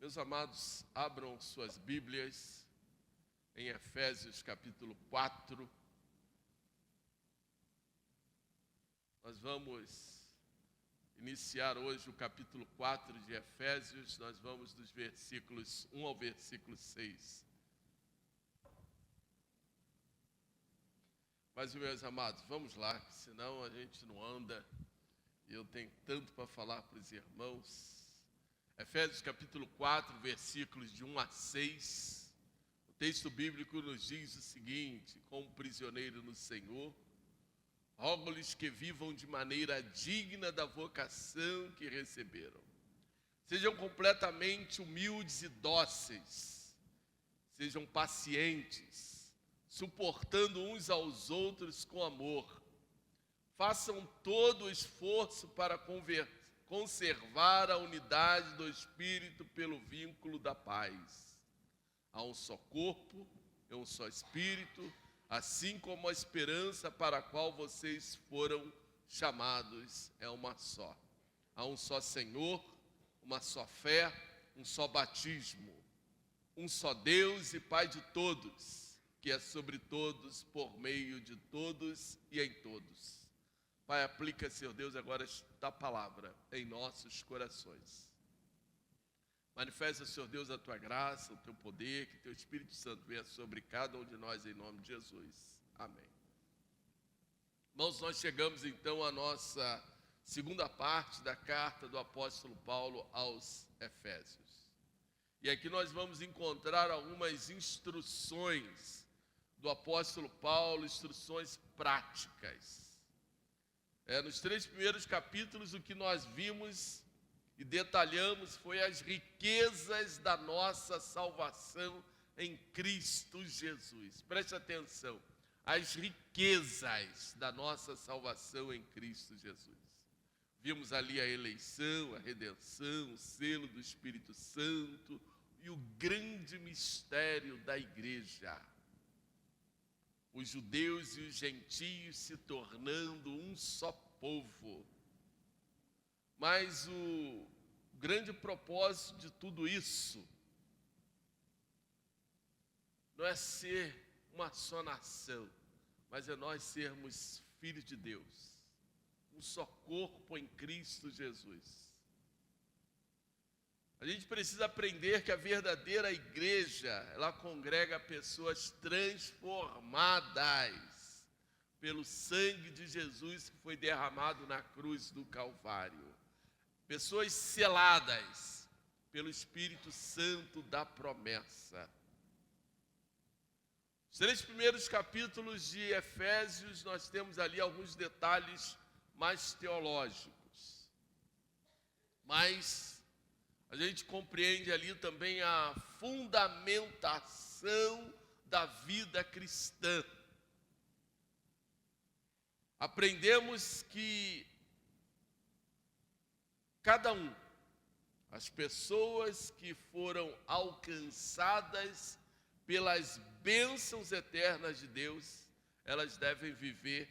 Meus amados, abram suas Bíblias em Efésios capítulo 4. Nós vamos iniciar hoje o capítulo 4 de Efésios. Nós vamos dos versículos 1 ao versículo 6. Mas, meus amados, vamos lá, que senão a gente não anda. E eu tenho tanto para falar para os irmãos. Efésios capítulo 4, versículos de 1 a 6. O texto bíblico nos diz o seguinte: como prisioneiro no Senhor, rogo-lhes que vivam de maneira digna da vocação que receberam. Sejam completamente humildes e dóceis. Sejam pacientes, suportando uns aos outros com amor. Façam todo o esforço para conservar a unidade do Espírito pelo vínculo da paz. Há um só corpo e um só Espírito, assim como a esperança para a qual vocês foram chamados é uma só. Há um só Senhor, uma só fé, um só batismo, um só Deus e Pai de todos, que é sobre todos, por meio de todos e em todos. Pai, aplica, Senhor Deus, agora esta palavra em nossos corações. Manifesta, Senhor Deus, a Tua graça, o Teu poder, que Teu Espírito Santo venha sobre cada um de nós, em nome de Jesus. Amém. Irmãos, nós chegamos então à nossa segunda parte da carta do apóstolo Paulo aos Efésios. E aqui nós vamos encontrar algumas instruções do apóstolo Paulo, instruções práticas. Nos 3 primeiros capítulos, o que nós vimos e detalhamos foi as riquezas da nossa salvação em Cristo Jesus. Preste atenção, as riquezas da nossa salvação em Cristo Jesus. Vimos ali a eleição, a redenção, o selo do Espírito Santo e o grande mistério da igreja. Os judeus e os gentios se tornando um só povo. Mas o grande propósito de tudo isso não é ser uma só nação, mas é nós sermos filhos de Deus, um só corpo em Cristo Jesus. A gente precisa aprender que a verdadeira igreja, ela congrega pessoas transformadas pelo sangue de Jesus que foi derramado na cruz do Calvário. Pessoas seladas pelo Espírito Santo da promessa. Os 3 primeiros capítulos de Efésios, nós temos ali alguns detalhes mais teológicos. Mas a gente compreende ali também a fundamentação da vida cristã. Aprendemos que cada um, as pessoas que foram alcançadas pelas bênçãos eternas de Deus, elas devem viver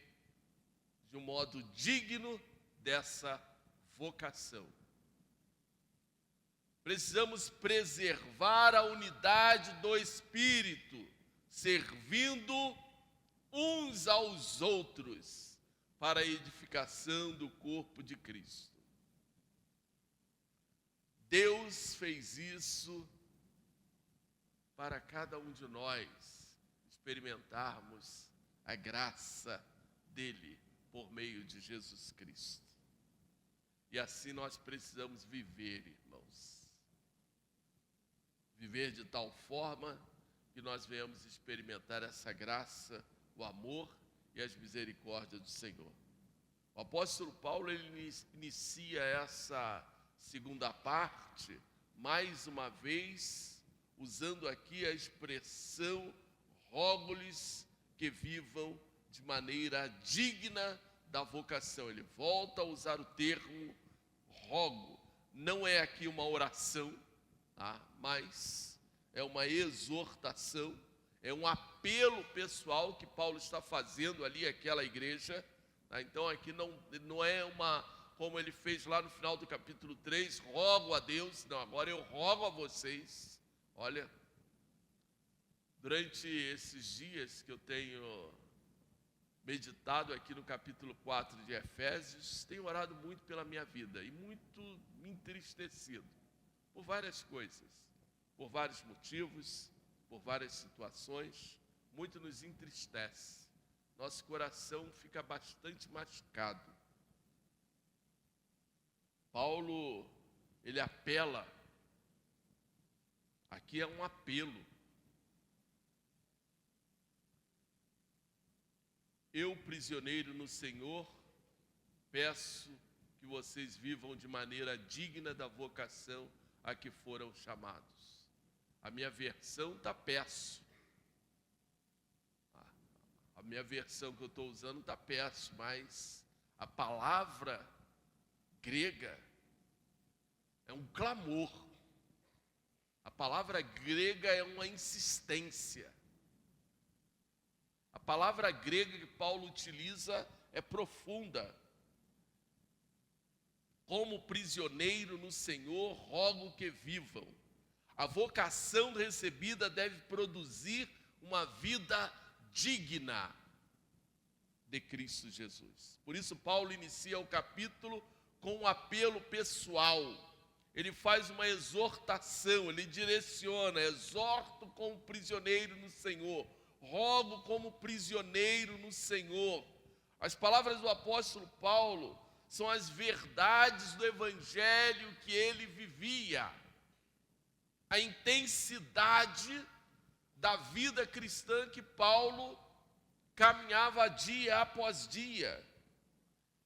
de um modo digno dessa vocação. Precisamos preservar a unidade do Espírito, servindo uns aos outros para a edificação do corpo de Cristo. Deus fez isso para cada um de nós experimentarmos a graça dele por meio de Jesus Cristo. E assim nós precisamos viver, irmãos. Viver de tal forma que nós venhamos experimentar essa graça, o amor e as misericórdias do Senhor. O apóstolo Paulo, ele inicia essa segunda parte, mais uma vez, usando aqui a expressão rogo-lhes que vivam de maneira digna da vocação. Ele volta a usar o termo rogo. Não é aqui uma oração, mas é uma exortação, é um apelo pessoal que Paulo está fazendo ali àquela igreja. Então aqui não é uma como ele fez lá no final do capítulo 3, rogo a Deus, não, agora eu rogo a vocês. Olha, durante esses dias que eu tenho meditado aqui no capítulo 4 de Efésios, tenho orado muito pela minha vida e muito me entristecido por várias coisas, por vários motivos, por várias situações. Muito nos entristece. Nosso coração fica bastante machucado. Paulo, ele apela, aqui é um apelo. Eu, prisioneiro no Senhor, peço que vocês vivam de maneira digna da vocação a que foram chamados. A minha versão está peço. A minha versão que eu estou usando está peço, mas a palavra grega é um clamor. A palavra grega é uma insistência. A palavra grega que Paulo utiliza é profunda. Como prisioneiro no Senhor, rogo que vivam. A vocação recebida deve produzir uma vida digna de Cristo Jesus. Por isso Paulo inicia o capítulo com um apelo pessoal. Ele faz uma exortação, ele direciona: exorto como prisioneiro no Senhor, rogo como prisioneiro no Senhor. As palavras do apóstolo Paulo são as verdades do evangelho que ele vivia. A intensidade da vida cristã que Paulo caminhava dia após dia.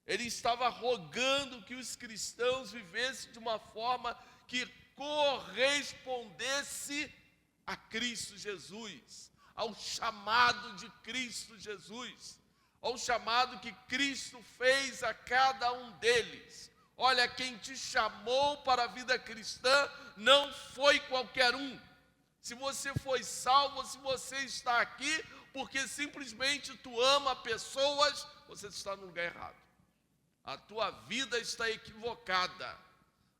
Ele estava rogando que os cristãos vivessem de uma forma que correspondesse a Cristo Jesus, ao chamado de Cristo Jesus, ao chamado que Cristo fez a cada um deles. Olha, quem te chamou para a vida cristã não foi qualquer um. Se você foi salvo, se você está aqui porque simplesmente tu ama pessoas, você está no lugar errado. A tua vida está equivocada.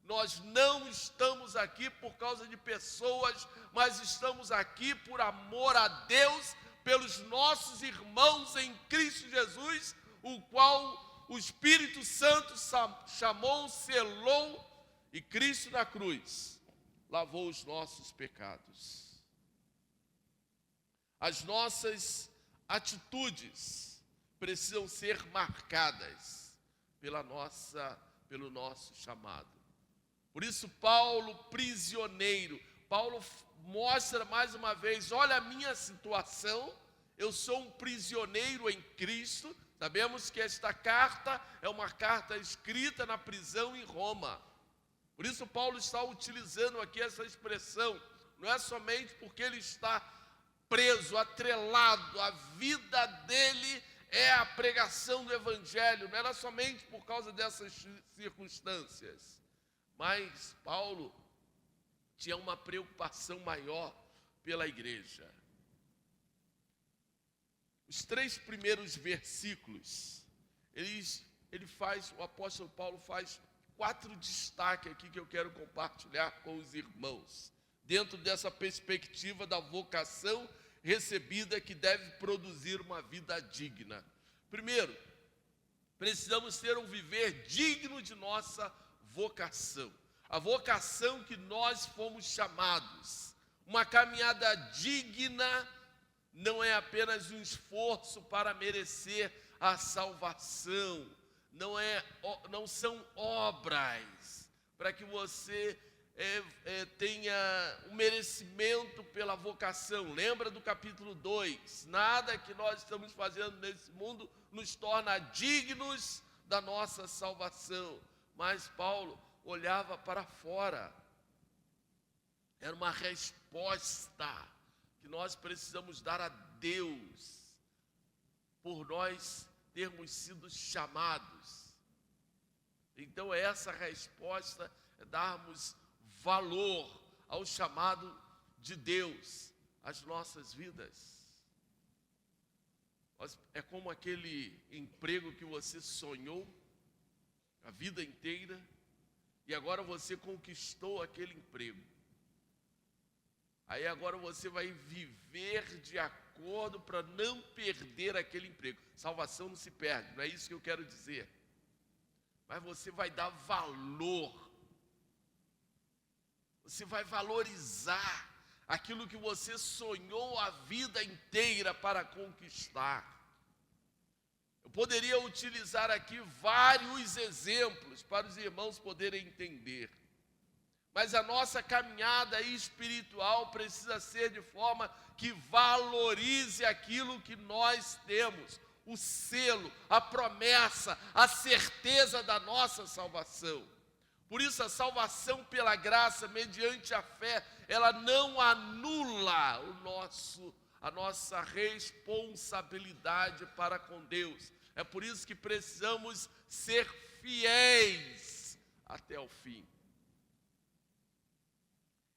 Nós não estamos aqui por causa de pessoas, mas estamos aqui por amor a Deus, pelos nossos irmãos em Cristo Jesus, o qual o Espírito Santo chamou, selou, e Cristo na cruz lavou os nossos pecados. As nossas atitudes precisam ser marcadas pelo nosso chamado. Por isso Paulo, prisioneiro, Paulo mostra mais uma vez: olha a minha situação, eu sou um prisioneiro em Cristo. Sabemos que esta carta é uma carta escrita na prisão em Roma. Por isso Paulo está utilizando aqui essa expressão. Não é somente porque ele está preso, atrelado, a vida dele é a pregação do evangelho. Não era somente por causa dessas circunstâncias. Mas Paulo tinha uma preocupação maior pela igreja. Os 3 primeiros versículos, o apóstolo Paulo faz 4 destaques aqui que eu quero compartilhar com os irmãos, dentro dessa perspectiva da vocação recebida que deve produzir uma vida digna. Primeiro, precisamos ter um viver digno de nossa vocação. A vocação que nós fomos chamados. Uma caminhada digna não é apenas um esforço para merecer a salvação. Não são obras para que você tenha um merecimento pela vocação. Lembra do capítulo 2? Nada que nós estamos fazendo nesse mundo nos torna dignos da nossa salvação. Mas Paulo olhava para fora. Era uma resposta que nós precisamos dar a Deus por nós termos sido chamados. Então essa resposta é darmos valor ao chamado de Deus às nossas vidas. É como aquele emprego que você sonhou, a vida inteira, e agora você conquistou aquele emprego. Aí agora você vai viver de acordo para não perder aquele emprego. Salvação não se perde, não é isso que eu quero dizer. Mas você vai dar valor. Você vai valorizar aquilo que você sonhou a vida inteira para conquistar. Eu poderia utilizar aqui vários exemplos para os irmãos poderem entender. Mas a nossa caminhada espiritual precisa ser de forma que valorize aquilo que nós temos, o selo, a promessa, a certeza da nossa salvação. Por isso a salvação pela graça, mediante a fé, ela não anula a nossa responsabilidade para com Deus. É por isso que precisamos ser fiéis até o fim.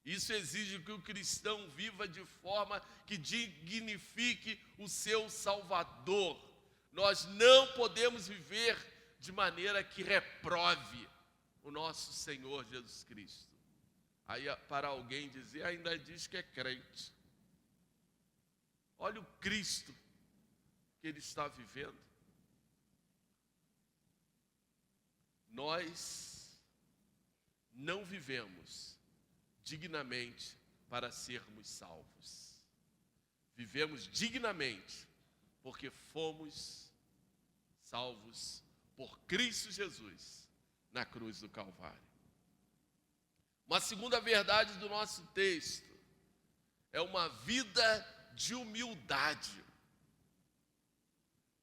Isso exige que o cristão viva de forma que dignifique o seu Salvador. Nós não podemos viver de maneira que reprove o nosso Senhor Jesus Cristo. Aí para alguém dizer, ainda diz que é crente. Olha o Cristo que ele está vivendo. Nós não vivemos dignamente para sermos salvos. Vivemos dignamente porque fomos salvos por Cristo Jesus na cruz do Calvário. Uma segunda verdade do nosso texto é uma vida de humildade.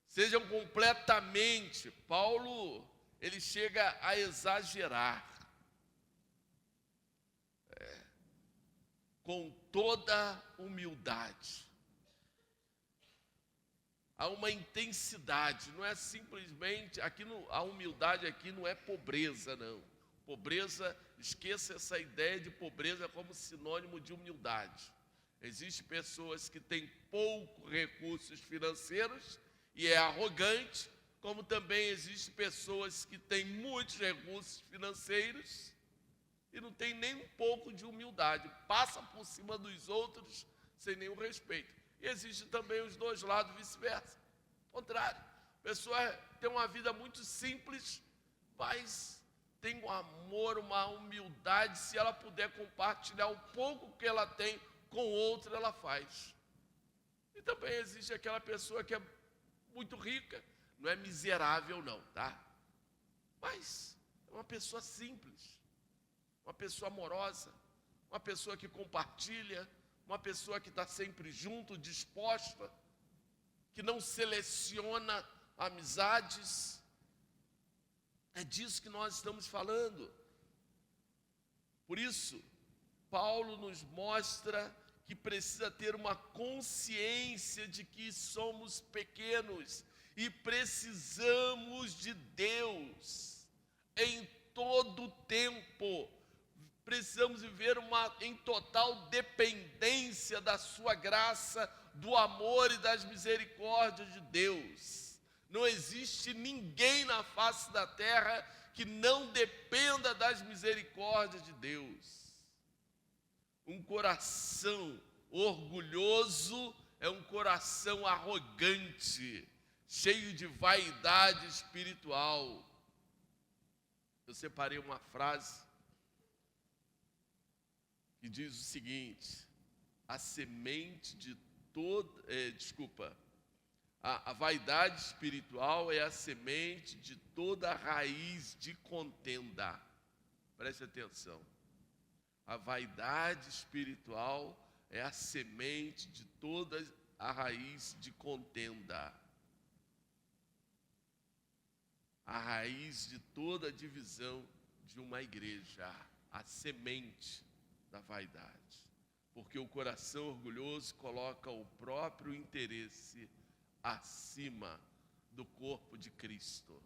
Sejam completamente, Paulo, ele chega a exagerar. Com toda humildade. Há uma intensidade, não é simplesmente, a humildade aqui não é pobreza, não. Pobreza, esqueça essa ideia de pobreza como sinônimo de humildade. Existem pessoas que têm poucos recursos financeiros e é arrogante, como também existem pessoas que têm muitos recursos financeiros e não tem nem um pouco de humildade, passa por cima dos outros sem nenhum respeito. E existem também os dois lados, vice-versa. Contrário, a pessoa tem uma vida muito simples, mas tem um amor, uma humildade, se ela puder compartilhar o pouco que ela tem com outro, ela faz. E também existe aquela pessoa que é muito rica, não é miserável não, tá? Mas é uma pessoa simples. Uma pessoa amorosa, uma pessoa que compartilha, uma pessoa que está sempre junto, disposta, que não seleciona amizades. É disso que nós estamos falando. Por isso, Paulo nos mostra que precisa ter uma consciência de que somos pequenos e precisamos de Deus em todo o tempo. Precisamos viver em total dependência da sua graça, do amor e das misericórdias de Deus. Não existe ninguém na face da terra que não dependa das misericórdias de Deus. Um coração orgulhoso é um coração arrogante, cheio de vaidade espiritual. Eu separei uma frase que diz o seguinte: a semente de toda, a vaidade espiritual é a semente de toda raiz de contenda. Preste atenção. A vaidade espiritual é a semente de toda a raiz de contenda. A raiz de toda a divisão de uma igreja. A semente da vaidade, porque o coração orgulhoso coloca o próprio interesse acima do corpo de Cristo.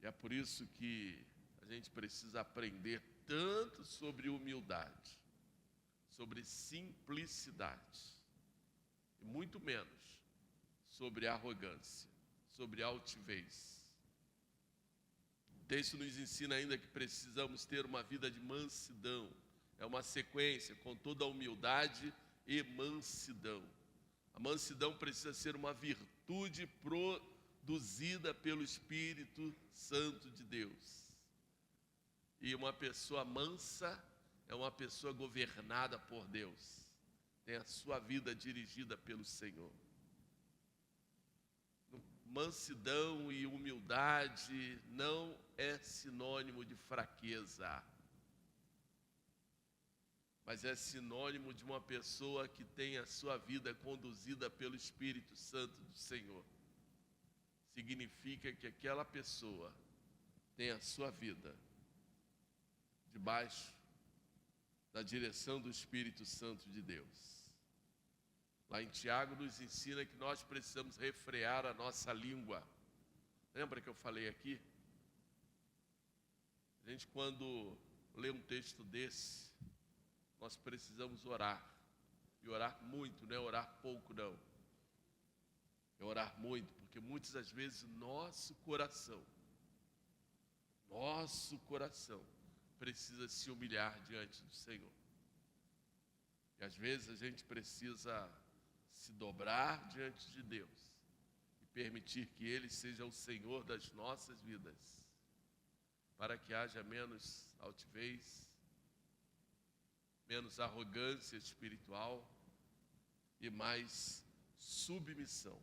E é por isso que a gente precisa aprender tanto sobre humildade, sobre simplicidade, e muito menos sobre arrogância, sobre altivez. texto nos ensina ainda que precisamos ter uma vida de mansidão. É uma sequência, com toda a humildade e mansidão. A mansidão precisa ser uma virtude produzida pelo Espírito Santo de Deus. E uma pessoa mansa é uma pessoa governada por Deus. Tem a sua vida dirigida pelo Senhor. Mansidão e humildade não é sinônimo de fraqueza, mas é sinônimo de uma pessoa que tem a sua vida conduzida pelo Espírito Santo do Senhor. Significa que aquela pessoa tem a sua vida debaixo da direção do Espírito Santo de Deus. Lá em Tiago nos ensina que nós precisamos refrear a nossa língua. Lembra que eu falei aqui? A gente, quando lê um texto desse, nós precisamos orar. E orar muito, não é orar pouco, não. É orar muito, porque muitas das vezes nosso coração precisa se humilhar diante do Senhor. E às vezes a gente precisa se dobrar diante de Deus e permitir que Ele seja o Senhor das nossas vidas, para que haja menos altivez, menos arrogância espiritual e mais submissão.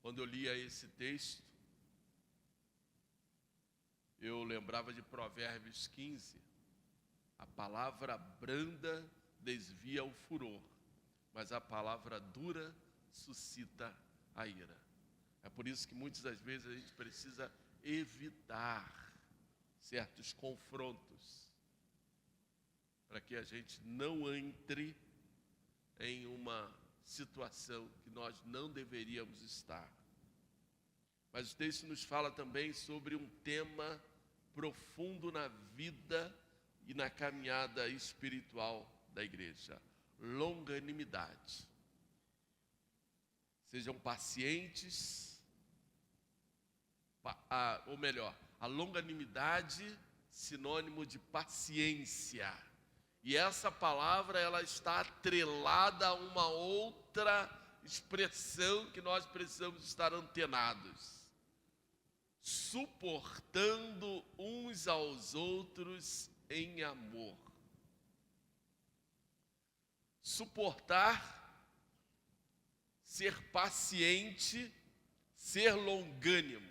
Quando eu lia esse texto, eu lembrava de Provérbios 15. A palavra branda desvia o furor, mas a palavra dura suscita a ira. É por isso que muitas das vezes a gente precisa evitar certos confrontos, para que a gente não entre em uma situação que nós não deveríamos estar. Mas o texto nos fala também sobre um tema profundo na vida e na caminhada espiritual da igreja: longanimidade. Sejam pacientes, ou melhor, a longanimidade sinônimo de paciência. E essa palavra, ela está atrelada a uma outra expressão que nós precisamos estar antenados: suportando uns aos outros em amor. Suportar, ser paciente, ser longânimo.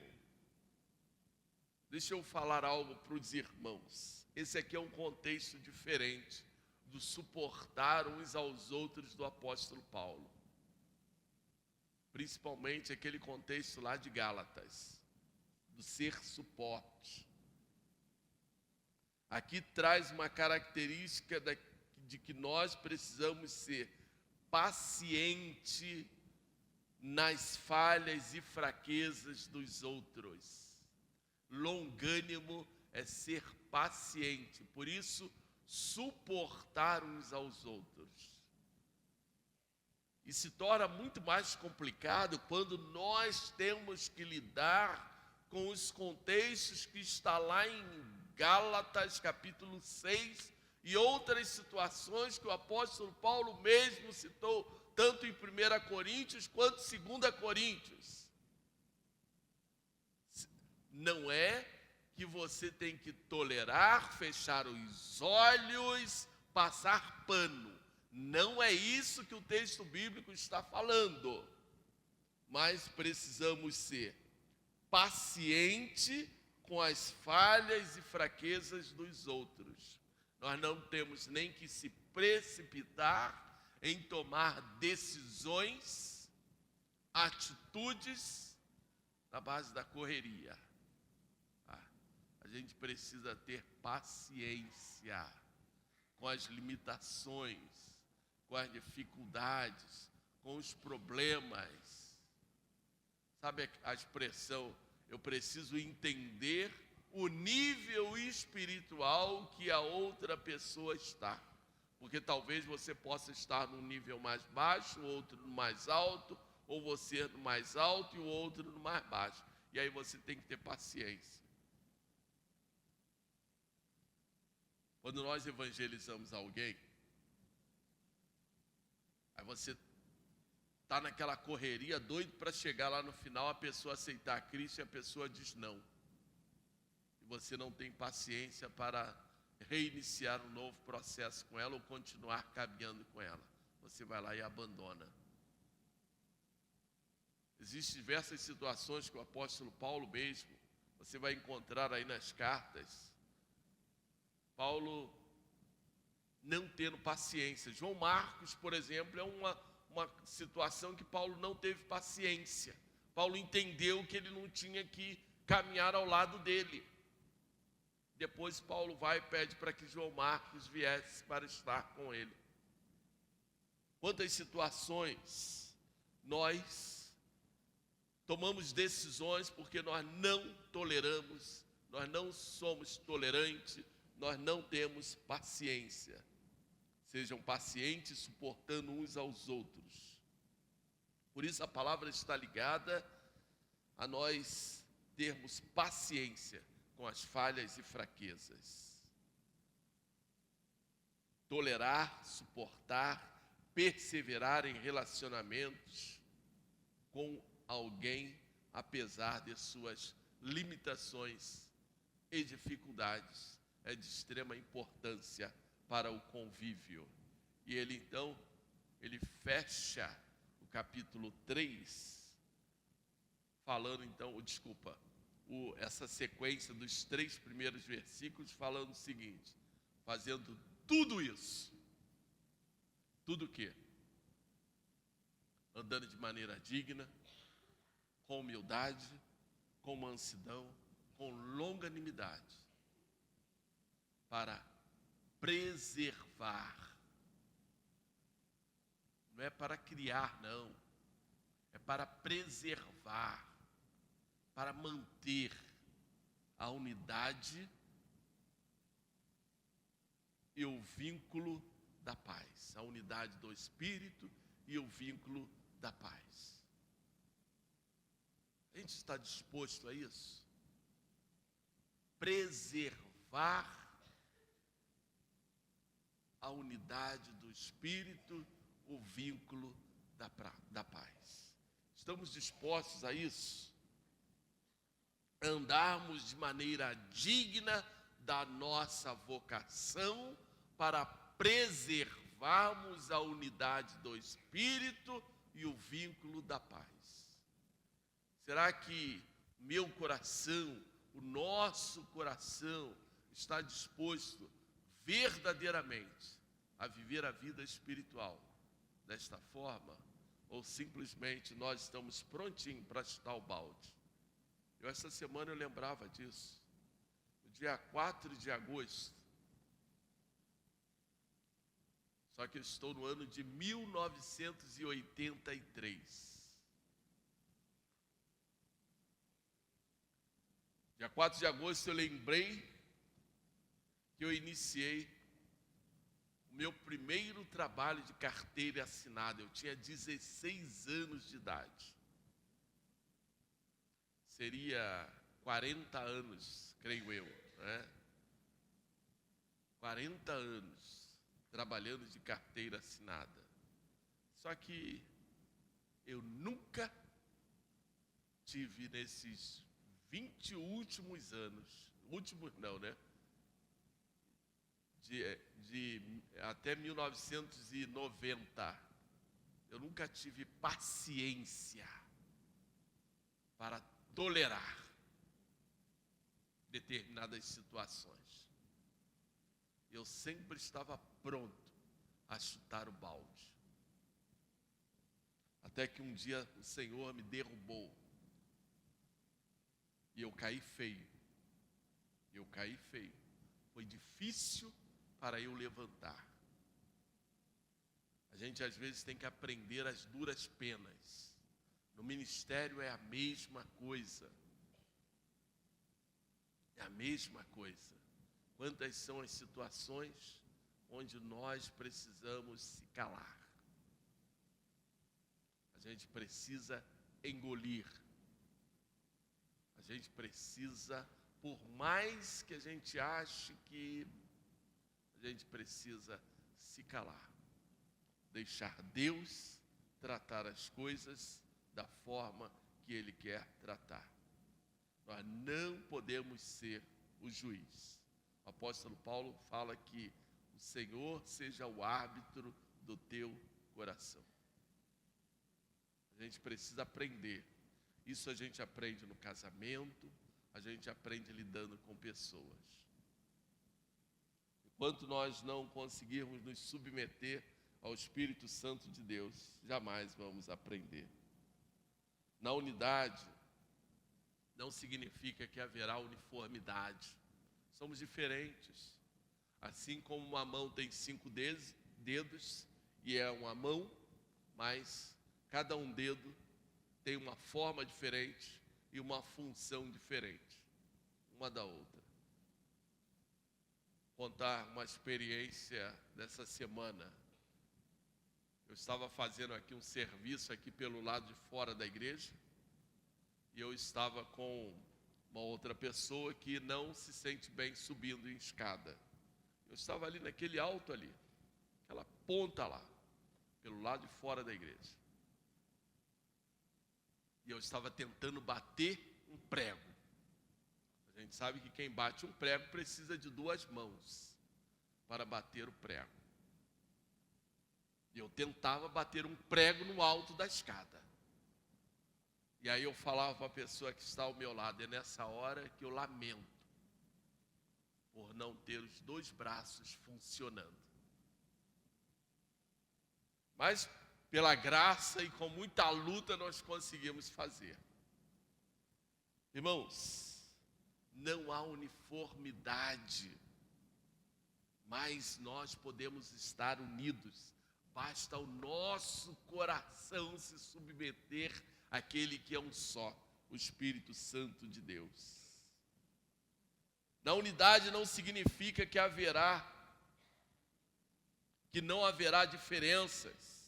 Deixa eu falar algo para os irmãos. Esse aqui é um contexto diferente do suportar uns aos outros do apóstolo Paulo. Principalmente aquele contexto lá de Gálatas, do ser suporte. Aqui traz uma característica de que nós precisamos ser paciente nas falhas e fraquezas dos outros. Longânimo é ser paciente, por isso, suportar uns aos outros. E se torna muito mais complicado quando nós temos que lidar com os contextos que está lá em Gálatas capítulo 6 e outras situações que o apóstolo Paulo mesmo citou, tanto em 1 Coríntios quanto em 2 Coríntios. Não é que você tem que tolerar, fechar os olhos, passar pano. Não é isso que o texto bíblico está falando. Mas precisamos ser pacientes com as falhas e fraquezas dos outros. Nós não temos nem que se precipitar em tomar decisões, atitudes na base da correria. A gente precisa ter paciência com as limitações, com as dificuldades, com os problemas. Sabe a expressão, eu preciso entender o nível espiritual que a outra pessoa está. Porque talvez você possa estar num nível mais baixo, o outro no mais alto, ou você no mais alto e o outro no mais baixo. E aí você tem que ter paciência. Quando nós evangelizamos alguém, aí você está naquela correria, doido para chegar lá no final, a pessoa aceitar Cristo e a pessoa diz não. E você não tem paciência para reiniciar um novo processo com ela ou continuar caminhando com ela. Você vai lá e abandona. Existem diversas situações que o apóstolo Paulo mesmo, você vai encontrar aí nas cartas, Paulo não tendo paciência. João Marcos, por exemplo, é uma situação que Paulo não teve paciência. Paulo entendeu que ele não tinha que caminhar ao lado dele. Depois Paulo vai e pede para que João Marcos viesse para estar com ele. Quantas situações nós tomamos decisões porque nós não toleramos, nós não somos tolerantes, nós não temos paciência. Sejam pacientes, suportando uns aos outros. Por isso a palavra está ligada a nós termos paciência com as falhas e fraquezas. Tolerar, suportar, perseverar em relacionamentos com alguém, apesar de suas limitações e dificuldades, é de extrema importância para o convívio. E ele então, ele fecha o capítulo 3, falando então, essa sequência dos 3 primeiros versículos, falando o seguinte: fazendo tudo isso. Tudo o quê? Andando de maneira digna, com humildade, com mansidão, com longanimidade, para preservar. Não é para criar, não. É para preservar, para manter a unidade e o vínculo da paz. A unidade do Espírito e o vínculo da paz. A gente está disposto a isso? Preservar a unidade do Espírito, o vínculo da paz. Estamos dispostos a isso? Andarmos de maneira digna da nossa vocação para preservarmos a unidade do Espírito e o vínculo da paz. Será que meu coração, o nosso coração, está disposto verdadeiramente a viver a vida espiritual desta forma? Ou simplesmente nós estamos prontinhos para chutar o balde? Essa semana eu lembrava disso. No dia 4 de agosto, só que eu estou no ano de 1983. Dia 4 de agosto eu lembrei que eu iniciei o meu primeiro trabalho de carteira assinada. Eu tinha 16 anos de idade. Seria 40 anos, creio eu, né? 40 anos trabalhando de carteira assinada. Só que eu nunca tive nesses 20 últimos anos, últimos não, né? De até 1990, eu nunca tive paciência para tolerar determinadas situações. Eu sempre estava pronto a chutar o balde. Até que um dia o Senhor me derrubou. E eu caí feio. Foi difícil para eu levantar. A gente às vezes tem que aprender as duras penas. No ministério é a mesma coisa. É a mesma coisa. Quantas são as situações onde nós precisamos se calar? A gente precisa engolir. A gente precisa, por mais que a gente ache que a gente precisa se calar, deixar Deus tratar as coisas da forma que Ele quer tratar. Nós não podemos ser o juiz. O apóstolo Paulo fala que o Senhor seja o árbitro do teu coração. A gente precisa aprender. Isso a gente aprende no casamento, a gente aprende lidando com pessoas. Enquanto nós não conseguirmos nos submeter ao Espírito Santo de Deus, jamais vamos aprender. Na unidade, não significa que haverá uniformidade. Somos diferentes. Assim como uma mão tem 5 dedos e é uma mão, mas cada um dedo tem uma forma diferente e uma função diferente, uma da outra. Vou contar uma experiência dessa semana. Eu estava fazendo aqui um serviço aqui pelo lado de fora da igreja e eu estava com uma outra pessoa que não se sente bem subindo em escada. Eu estava ali naquele alto ali, aquela ponta lá, pelo lado de fora da igreja. E eu estava tentando bater um prego. A gente sabe que quem bate um prego precisa de 2 mãos para bater o prego. E eu tentava bater um prego no alto da escada. E aí eu falava para a pessoa que está ao meu lado, é nessa hora que eu lamento por não ter os 2 braços funcionando. Mas pela graça e com muita luta nós conseguimos fazer. Irmãos, não há uniformidade, mas nós podemos estar unidos. Basta o nosso coração se submeter àquele que é um só, o Espírito Santo de Deus. Na unidade não significa que não haverá diferenças,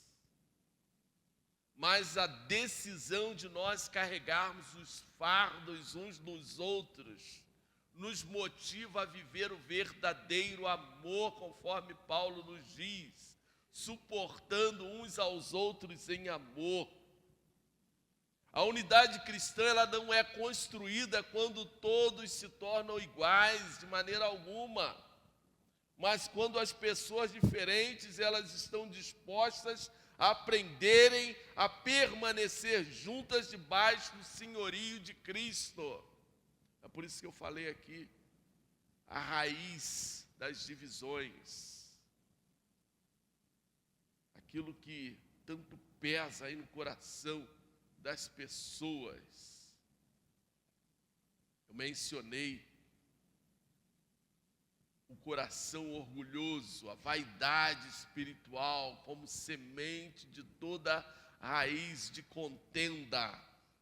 mas a decisão de nós carregarmos os fardos uns dos outros nos motiva a viver o verdadeiro amor, conforme Paulo nos diz, suportando uns aos outros em amor. A unidade cristã, ela não é construída quando todos se tornam iguais, de maneira alguma. Mas quando as pessoas diferentes, elas estão dispostas a aprenderem a permanecer juntas debaixo do senhorio de Cristo. É por isso que eu falei aqui, a raiz das divisões. Aquilo que tanto pesa aí no coração das pessoas. Eu mencionei o coração orgulhoso, a vaidade espiritual como semente de toda raiz de contenda,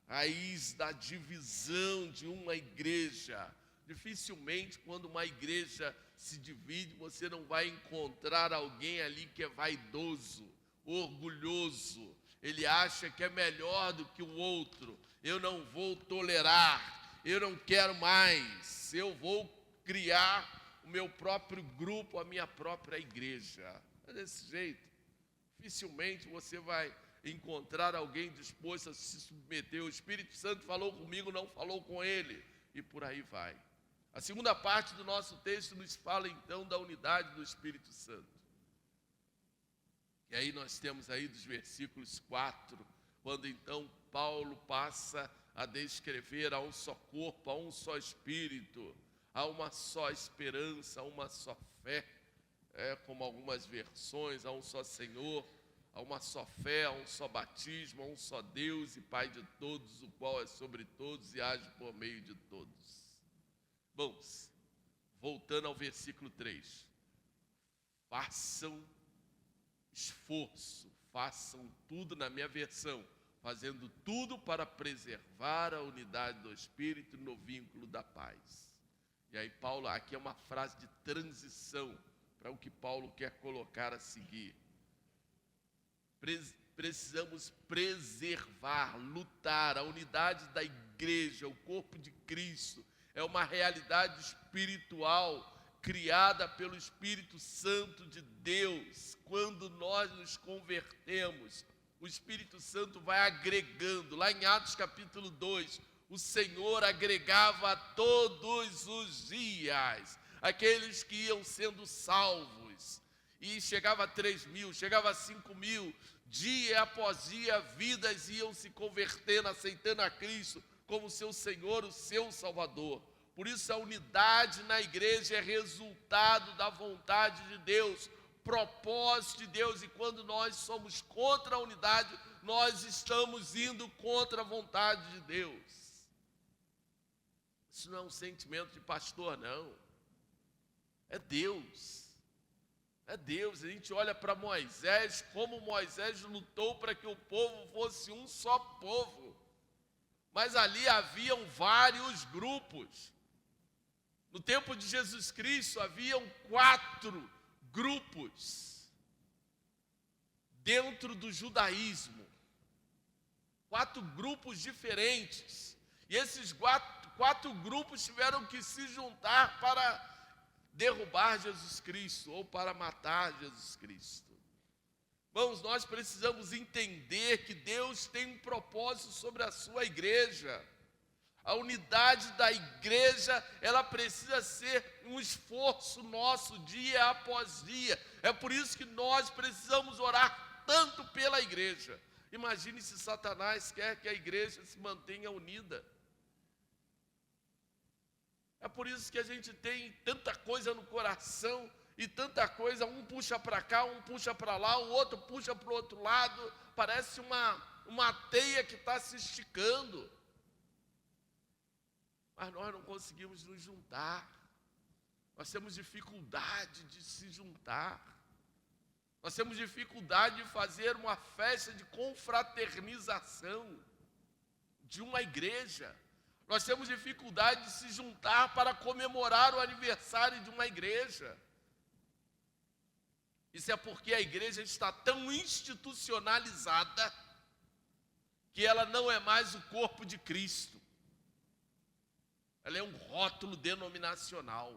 raiz da divisão de uma igreja. Dificilmente, quando uma igreja se divide, você não vai encontrar alguém ali que é vaidoso, orgulhoso. Ele acha que é melhor do que o outro. Eu não vou tolerar, eu não quero mais, eu vou criar o meu próprio grupo, a minha própria igreja. É desse jeito. Dificilmente você vai encontrar alguém disposto a se submeter. O Espírito Santo falou comigo, não falou com ele. E por aí vai. A segunda parte do nosso texto nos fala então da unidade do Espírito Santo. E aí nós temos aí dos versículos 4, quando então Paulo passa a descrever a um só corpo, a um só Espírito, a uma só esperança, a uma só fé, como algumas versões, a um só Senhor, a uma só fé, a um só batismo, a um só Deus e Pai de todos, o qual é sobre todos e age por meio de todos. Vamos, voltando ao versículo 3. Façam esforço, façam tudo, na minha versão, fazendo tudo para preservar a unidade do Espírito no vínculo da paz. E aí Paulo, aqui é uma frase de transição para o que Paulo quer colocar a seguir. precisamos preservar, lutar. A unidade da igreja, o corpo de Cristo, é uma realidade espiritual criada pelo Espírito Santo de Deus. Quando nós nos convertemos, o Espírito Santo vai agregando. Lá em Atos capítulo 2, o Senhor agregava todos os dias aqueles que iam sendo salvos. E chegava a 3.000, chegava a 5.000. Dia após dia, vidas iam se convertendo, aceitando a Cristo como seu Senhor, o seu Salvador. Por isso a unidade na igreja é resultado da vontade de Deus, propósito de Deus. E quando nós somos contra a unidade, nós estamos indo contra a vontade de Deus. Isso não é um sentimento de pastor, não. É Deus. É Deus. A gente olha para Moisés, como Moisés lutou para que o povo fosse um só povo. Mas ali haviam vários grupos. No tempo de Jesus Cristo, haviam 4 grupos dentro do judaísmo. 4 grupos diferentes. E esses 4 grupos tiveram que se juntar para derrubar Jesus Cristo ou para matar Jesus Cristo. Irmãos, nós precisamos entender que Deus tem um propósito sobre a sua igreja. A unidade da igreja, ela precisa ser um esforço nosso dia após dia. É por isso que nós precisamos orar tanto pela igreja. Imagine se Satanás quer que a igreja se mantenha unida. É por isso que a gente tem tanta coisa no coração e tanta coisa, um puxa para cá, um puxa para lá, o outro puxa para o outro lado. Parece uma teia que está se esticando. Mas nós não conseguimos nos juntar. Nós temos dificuldade de se juntar. Nós temos dificuldade de fazer uma festa de confraternização de uma igreja. Nós temos dificuldade de se juntar para comemorar o aniversário de uma igreja. Isso é porque a igreja está tão institucionalizada que ela não é mais o corpo de Cristo. Ela é um rótulo denominacional.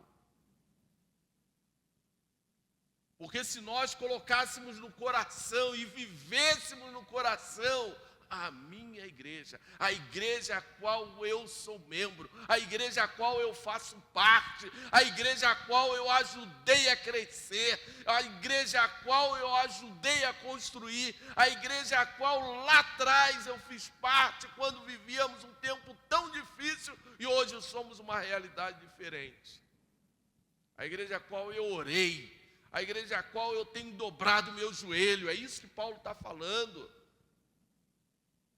Porque se nós colocássemos no coração e vivêssemos no coração a minha igreja, a igreja a qual eu sou membro, a igreja a qual eu faço parte, a igreja a qual eu ajudei a crescer, a igreja a qual eu ajudei a construir, a igreja a qual lá atrás eu fiz parte quando vivíamos um tempo tão difícil e hoje somos uma realidade diferente. A igreja a qual eu orei, a igreja a qual eu tenho dobrado meu joelho, é isso que Paulo está falando.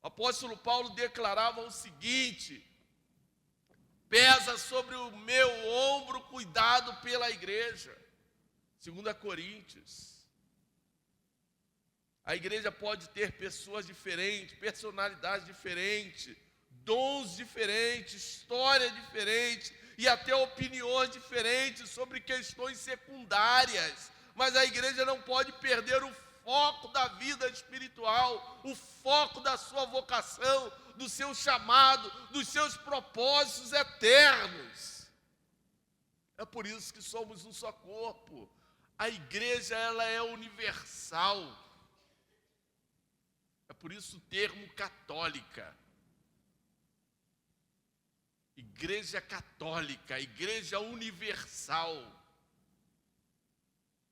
O apóstolo Paulo declarava o seguinte: pesa sobre o meu ombro cuidado pela igreja. 2 Coríntios. A igreja pode ter pessoas diferentes, personalidades diferentes, dons diferentes, história diferente e até opiniões diferentes sobre questões secundárias. Mas a igreja não pode perder o foco da vida espiritual, o foco da sua vocação, do seu chamado, dos seus propósitos eternos. É por isso que somos um só corpo. A igreja, ela é universal. É por isso o termo católica. Igreja católica, igreja universal.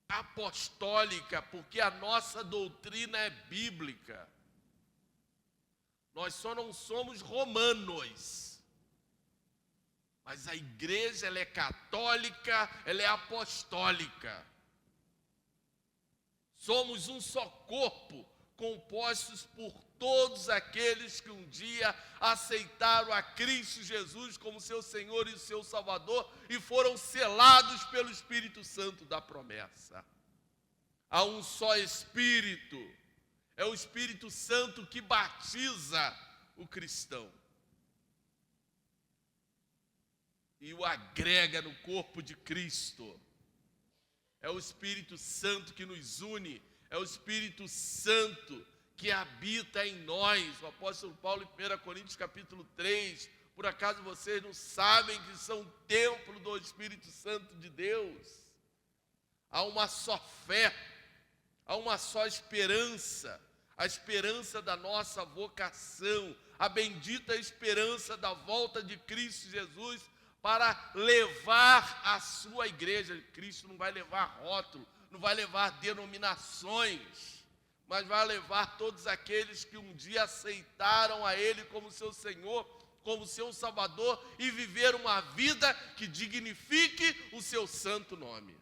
Apostólica, porque a nossa doutrina é bíblica. Nós só não somos romanos. Mas a igreja, ela é católica, ela é apostólica. Somos um só corpo, compostos por todos aqueles que um dia aceitaram a Cristo Jesus como seu Senhor e seu Salvador e foram selados pelo Espírito Santo da promessa. Há um só Espírito, é o Espírito Santo que batiza o cristão e o agrega no corpo de Cristo. É o Espírito Santo que nos une, é o Espírito Santo que habita em nós. O apóstolo Paulo, em 1 Coríntios capítulo 3, por acaso vocês não sabem que são templo do Espírito Santo de Deus? Há uma só fé, há uma só esperança, a esperança da nossa vocação, a bendita esperança da volta de Cristo Jesus para levar a sua igreja. Cristo não vai levar rótulo, não vai levar denominações, mas vai levar todos aqueles que um dia aceitaram a Ele como seu Senhor, como seu Salvador, e viver uma vida que dignifique o seu santo nome.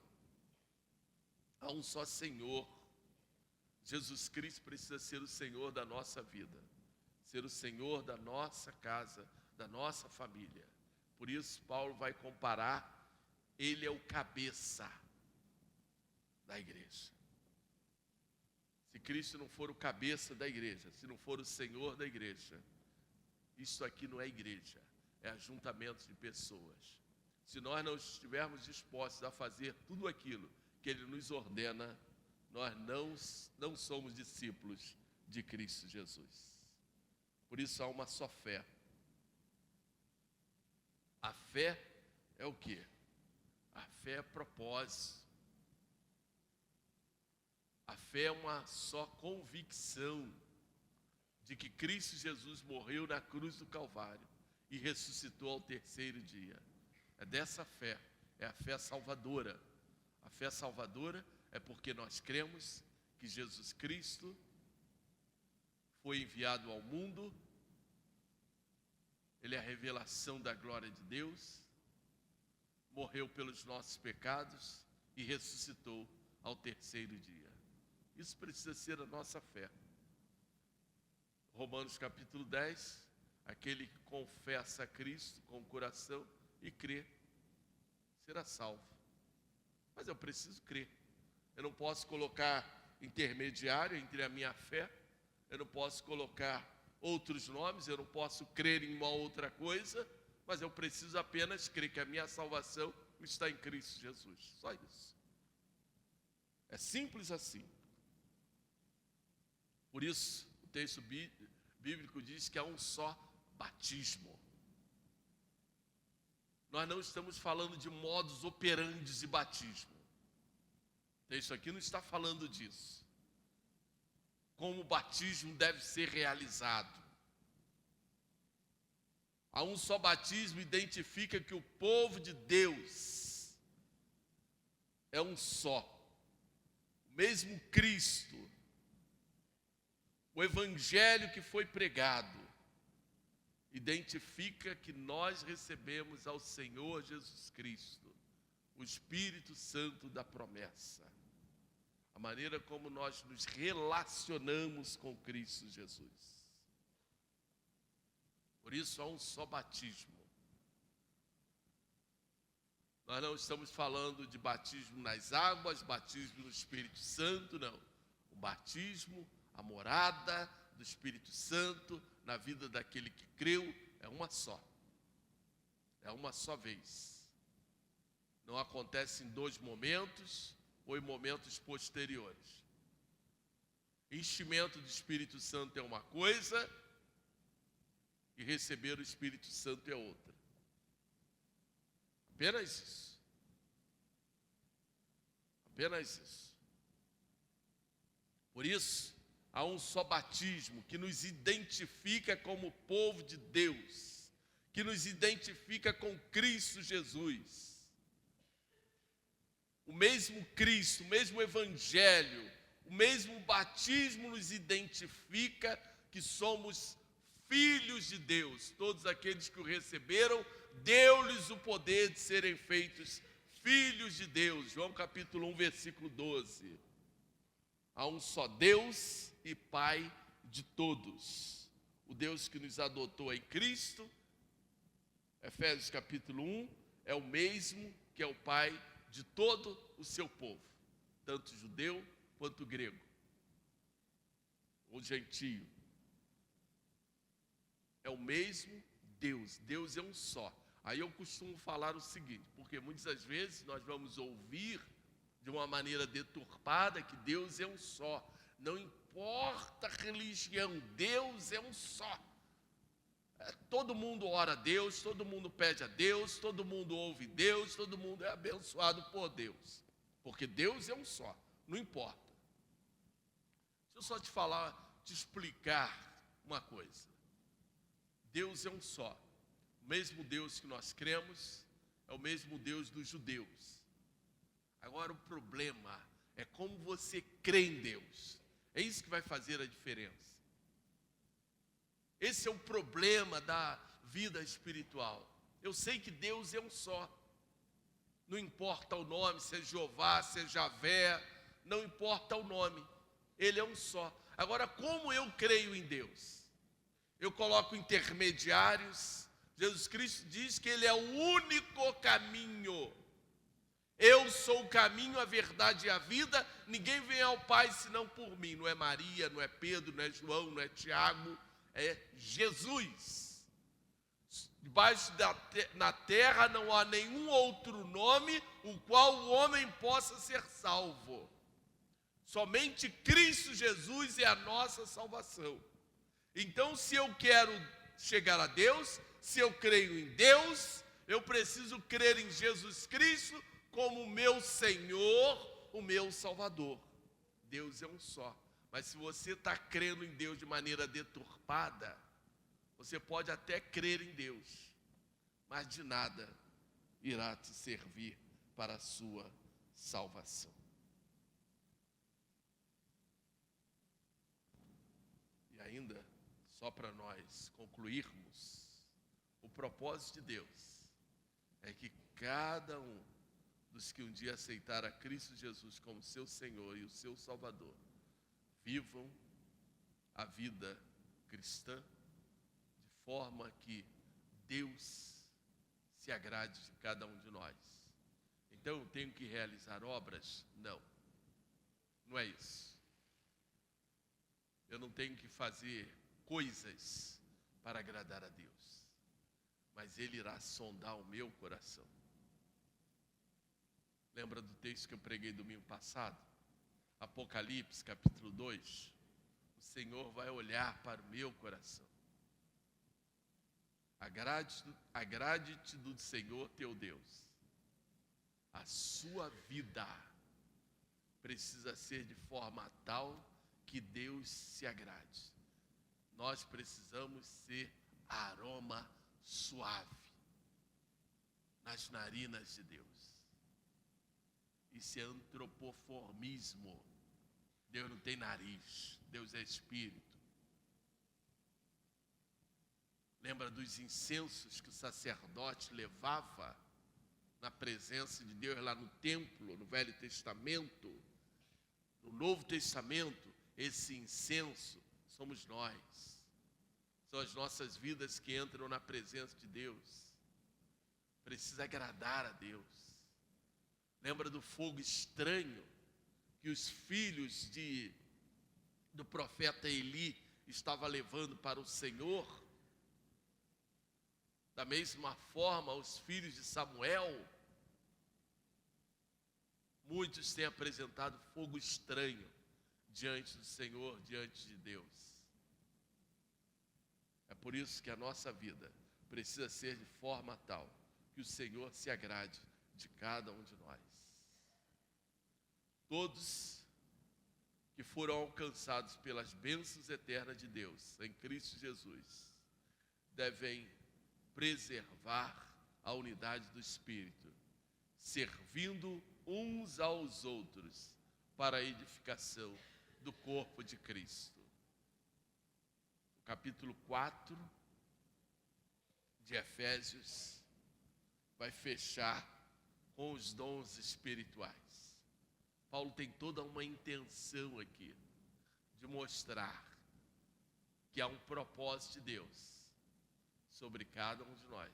Há um só Senhor. Jesus Cristo precisa ser o Senhor da nossa vida, ser o Senhor da nossa casa, da nossa família. Por isso Paulo vai comparar, Ele é o cabeça da igreja. Se Cristo não for o cabeça da igreja, se não for o Senhor da igreja, isso aqui não é igreja, é ajuntamento de pessoas. Se nós não estivermos dispostos a fazer tudo aquilo que Ele nos ordena, nós não somos discípulos de Cristo Jesus. Por isso há uma só fé. A fé é o quê? A fé é propósito. A fé é uma só convicção de que Cristo Jesus morreu na cruz do Calvário e ressuscitou ao terceiro dia. É dessa fé, é a fé salvadora. A fé salvadora é porque nós cremos que Jesus Cristo foi enviado ao mundo, Ele é a revelação da glória de Deus, morreu pelos nossos pecados e ressuscitou ao terceiro dia. Isso precisa ser a nossa fé. Romanos capítulo 10, aquele que confessa a Cristo com o coração e crê, será salvo. Mas eu preciso crer. Eu não posso colocar intermediário entre a minha fé, eu não posso colocar outros nomes, eu não posso crer em uma outra coisa, mas eu preciso apenas crer que a minha salvação está em Cristo Jesus. Só isso. É simples assim. Por isso, o texto bíblico diz que há um só batismo. Nós não estamos falando de modus operandi de batismo. O texto aqui não está falando disso. Como o batismo deve ser realizado. Há um só batismo, identifica que o povo de Deus é um só. O mesmo Cristo, o evangelho que foi pregado, identifica que nós recebemos ao Senhor Jesus Cristo, o Espírito Santo da promessa. A maneira como nós nos relacionamos com Cristo Jesus. Por isso há um só batismo. Nós não estamos falando de batismo nas águas, batismo no Espírito Santo, não. O batismo, a morada do Espírito Santo na vida daquele que creu é uma só. É uma só vez. Não acontece em dois momentos ou em momentos posteriores. Enchimento do Espírito Santo é uma coisa e receber o Espírito Santo é outra. Apenas isso. Apenas isso. Por isso, há um só batismo que nos identifica como povo de Deus, que nos identifica com Cristo Jesus. O mesmo Cristo, o mesmo Evangelho, o mesmo batismo nos identifica que somos filhos de Deus. Todos aqueles que o receberam, deu-lhes o poder de serem feitos filhos de Deus. João capítulo 1, versículo 12. Há um só Deus e Pai de todos. O Deus que nos adotou em Cristo, Efésios capítulo 1, é o mesmo que é o Pai de todo o seu povo, tanto judeu quanto grego, ou gentio. É o mesmo Deus. Deus é um só. Aí eu costumo falar o seguinte, porque muitas vezes nós vamos ouvir de uma maneira deturpada que Deus é um só. importa a religião, Deus é um só. Todo mundo ora a Deus, todo mundo pede a Deus, todo mundo ouve Deus, todo mundo é abençoado por Deus. Porque Deus é um só, não importa. Deixa eu só te explicar uma coisa. Deus é um só. O mesmo Deus que nós cremos é o mesmo Deus dos judeus. Agora o problema é como você crê em Deus. É isso que vai fazer a diferença. Esse é o problema da vida espiritual. Eu sei que Deus é um só. Não importa o nome, se é Jeová, se é Javé, não importa o nome. Ele é um só. Agora, como eu creio em Deus? Eu coloco intermediários. Jesus Cristo diz que Ele é o único caminho. Eu sou o caminho, a verdade e a vida. Ninguém vem ao Pai senão por mim. Não é Maria, não é Pedro, não é João, não é Tiago. É Jesus. Debaixo na terra não há nenhum outro nome o qual o homem possa ser salvo. Somente Cristo Jesus é a nossa salvação. Então, se eu quero chegar a Deus, se eu creio em Deus, eu preciso crer em Jesus Cristo como o meu Senhor, o meu Salvador. Deus é um só. Mas se você está crendo em Deus de maneira deturpada, você pode até crer em Deus, mas de nada irá te servir para a sua salvação. E ainda, só para nós concluirmos, o propósito de Deus é que cada um dos que um dia aceitaram a Cristo Jesus como seu Senhor e o seu Salvador, vivam a vida cristã de forma que Deus se agrade de cada um de nós. Então eu tenho que realizar obras? Não. Não é isso. Eu não tenho que fazer coisas para agradar a Deus. Mas Ele irá sondar o meu coração. Lembra do texto que eu preguei domingo passado? Apocalipse, capítulo 2. O Senhor vai olhar para o meu coração. Agrade-te do Senhor teu Deus. A sua vida precisa ser de forma tal que Deus se agrade. Nós precisamos ser aroma suave nas narinas de Deus. Isso é antropoformismo. Deus não tem nariz, Deus é espírito. Lembra dos incensos que o sacerdote levava na presença de Deus lá no templo, no Velho Testamento? No Novo Testamento, esse incenso somos nós. São as nossas vidas que entram na presença de Deus. Precisa agradar a Deus. Lembra do fogo estranho que os filhos do profeta Eli estavam levando para o Senhor? Da mesma forma, os filhos de Samuel, muitos têm apresentado fogo estranho diante do Senhor, diante de Deus. É por isso que a nossa vida precisa ser de forma tal que o Senhor se agrade de cada um de nós. Todos que foram alcançados pelas bênçãos eternas de Deus em Cristo Jesus devem preservar a unidade do Espírito, servindo uns aos outros para a edificação do corpo de Cristo. O capítulo 4 de Efésios vai fechar com os dons espirituais. Paulo tem toda uma intenção aqui de mostrar que há um propósito de Deus sobre cada um de nós.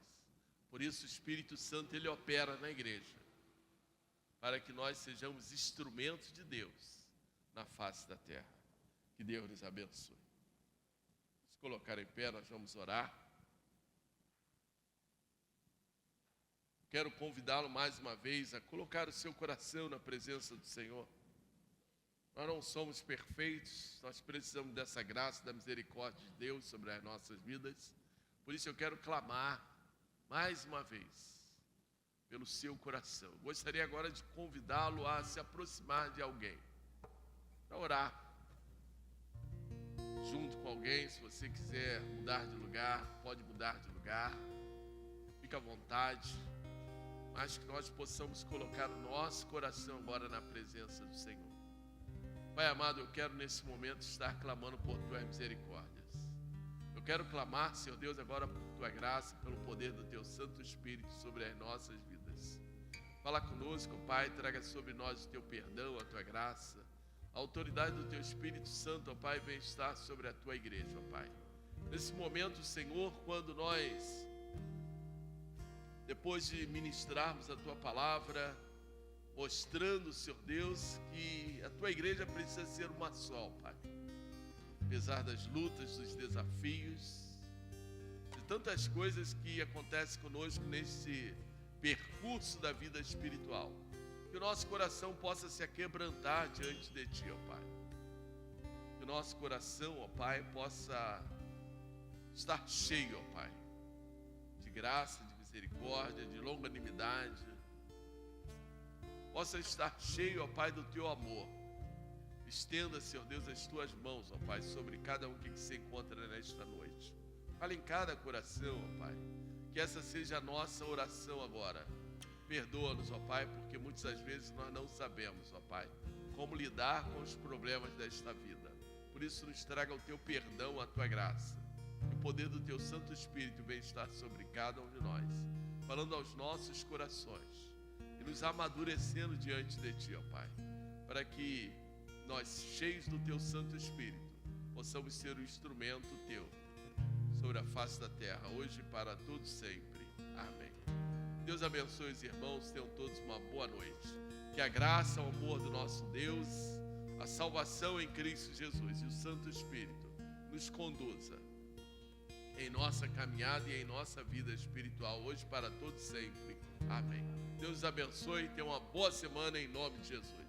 Por isso o Espírito Santo ele opera na igreja, para que nós sejamos instrumentos de Deus na face da terra. Que Deus nos abençoe. Se colocar em pé, nós vamos orar. Quero convidá-lo mais uma vez a colocar o seu coração na presença do Senhor. Nós não somos perfeitos, nós precisamos dessa graça, da misericórdia de Deus sobre as nossas vidas. Por isso eu quero clamar mais uma vez pelo seu coração. Gostaria agora de convidá-lo a se aproximar de alguém, para orar junto com alguém. Se você quiser mudar de lugar, pode mudar de lugar, fica à vontade, mas que nós possamos colocar o nosso coração agora na presença do Senhor. Pai amado, eu quero nesse momento estar clamando por Tuas misericórdias. Eu quero clamar, Senhor Deus, agora por Tua graça, pelo poder do Teu Santo Espírito sobre as nossas vidas. Fala conosco, Pai, traga sobre nós o Teu perdão, a Tua graça. A autoridade do Teu Espírito Santo, ó Pai, vem estar sobre a Tua igreja, ó Pai. Nesse momento, Senhor, quando nós, depois de ministrarmos a Tua palavra, mostrando, Senhor Deus, que a Tua igreja precisa ser uma só, Pai. Apesar das lutas, dos desafios, de tantas coisas que acontecem conosco nesse percurso da vida espiritual, que o nosso coração possa se aquebrantar diante de Ti, ó Pai. Que o nosso coração, ó Pai, possa estar cheio, ó Pai, de graça, de misericórdia, de longanimidade. Possa estar cheio, ó Pai, do Teu amor. Estenda, Senhor Deus, as Tuas mãos, ó Pai, sobre cada um que se encontra nesta noite. Fala em cada coração, ó Pai. Que essa seja a nossa oração agora. Perdoa-nos, ó Pai, porque muitas das vezes nós não sabemos, ó Pai, como lidar com os problemas desta vida. Por isso nos traga o Teu perdão, a Tua graça. Que o poder do Teu Santo Espírito venha estar sobre cada um de nós, falando aos nossos corações e nos amadurecendo diante de Ti, ó Pai, para que nós, cheios do Teu Santo Espírito, possamos ser o instrumento Teu sobre a face da terra, hoje e para todos sempre. Amém. Deus abençoe os irmãos, tenham todos uma boa noite. Que a graça, o amor do nosso Deus, a salvação em Cristo Jesus e o Santo Espírito nos conduza em nossa caminhada e em nossa vida espiritual, hoje para todos sempre. Amém. Deus abençoe e tenha uma boa semana em nome de Jesus.